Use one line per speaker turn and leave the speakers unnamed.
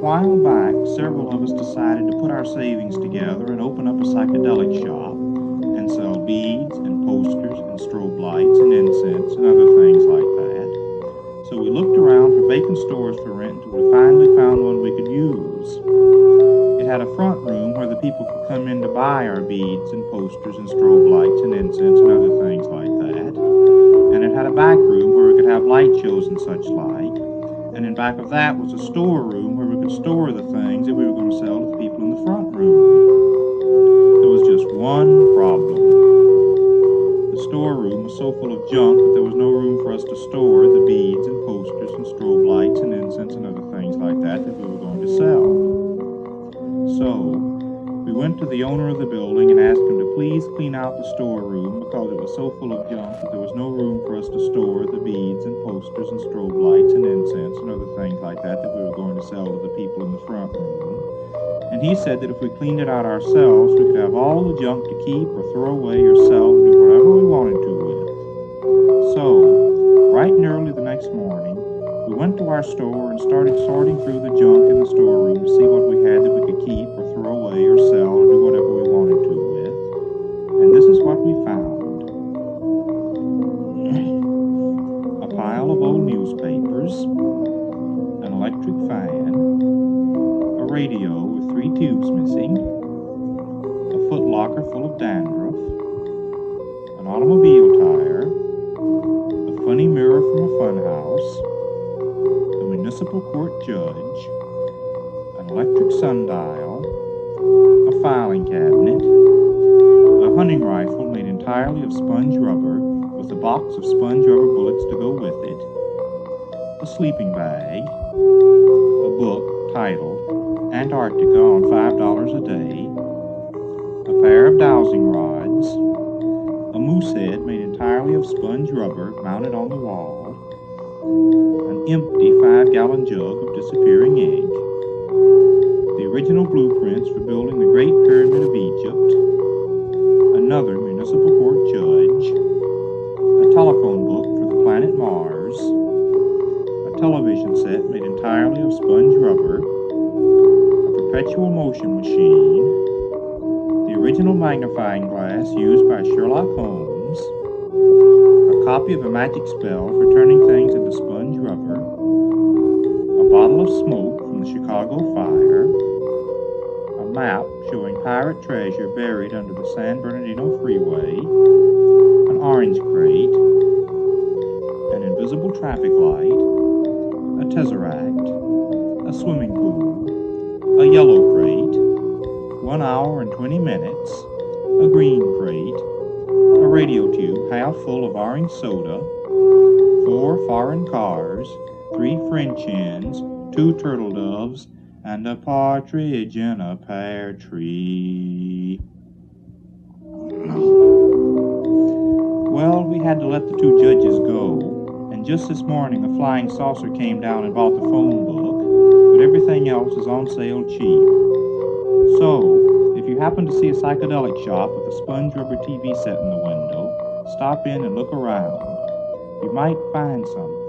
while back, several of us decided to put our savings together and open up a psychedelic shop and sell beads and posters and strobe lights and incense and other things like that. So we looked around for vacant stores for rent until we finally found one we could use. It had a front room where the people could come in to buy our beads and posters and strobe lights and incense and other things like that. And it had a back room where we could have light shows and such like. And in back of that was a storeroom where we could store the things that we were going to sell to the people in the front room. There was just one problem. The storeroom was so full of junk that there was no room for us to store the beads and posters and strobe lights and incense and other things like that we were going to sell. So, we went to the owner of the building and asked him to please clean out the storeroom because it was so full of junk that there was no room for us to store the beads and posters and strobe lights and incense and other things like that we were going to sell to the people in the front room. And he said that if we cleaned it out ourselves, we could have all the junk to keep or throw away or sell or do whatever we wanted to with. So, bright and early the next morning, we went to our store and started sorting through the junk in the storeroom to see what we had that we could keep or throw away or sell or do whatever we wanted to with. And this is what we found. A pile of old newspapers, an electric fan, a radio with 3 tubes missing, a footlocker full of dandruff, an automobile tire, a funny mirror from a funhouse, a municipal court judge, an electric sundial, a filing cabinet, a hunting rifle made entirely of sponge rubber with a box of sponge rubber bullets to go with it, a sleeping bag, a book titled Antarctica on $5 a day, a pair of dowsing rods, a moose head made entirely of sponge rubber mounted on the wall, an empty 5-gallon jug of disappearing ink, the original blueprints for building the Great Pyramid of Egypt, another municipal court judge, a telephone book for the planet Mars, a television set made entirely of sponge rubber, perpetual motion machine, the original magnifying glass used by Sherlock Holmes, a copy of a magic spell for turning things into sponge rubber, a bottle of smoke from the Chicago fire, a map showing pirate treasure buried under the San Bernardino Freeway, an orange crate, an invisible traffic light, a tesseract, a swimming pool, a yellow crate, 1 hour and 20 minutes, a green crate, a radio tube half full of orange soda, 4 foreign cars, 3 French hens, 2 turtle doves, and a partridge in a pear tree. Well, we had to let the 2 judges go, and just this morning a flying saucer came down and bought the phone book, but everything else is on sale cheap. So, if you happen to see a psychedelic shop with a sponge rubber TV set in the window, stop in and look around. You might find something.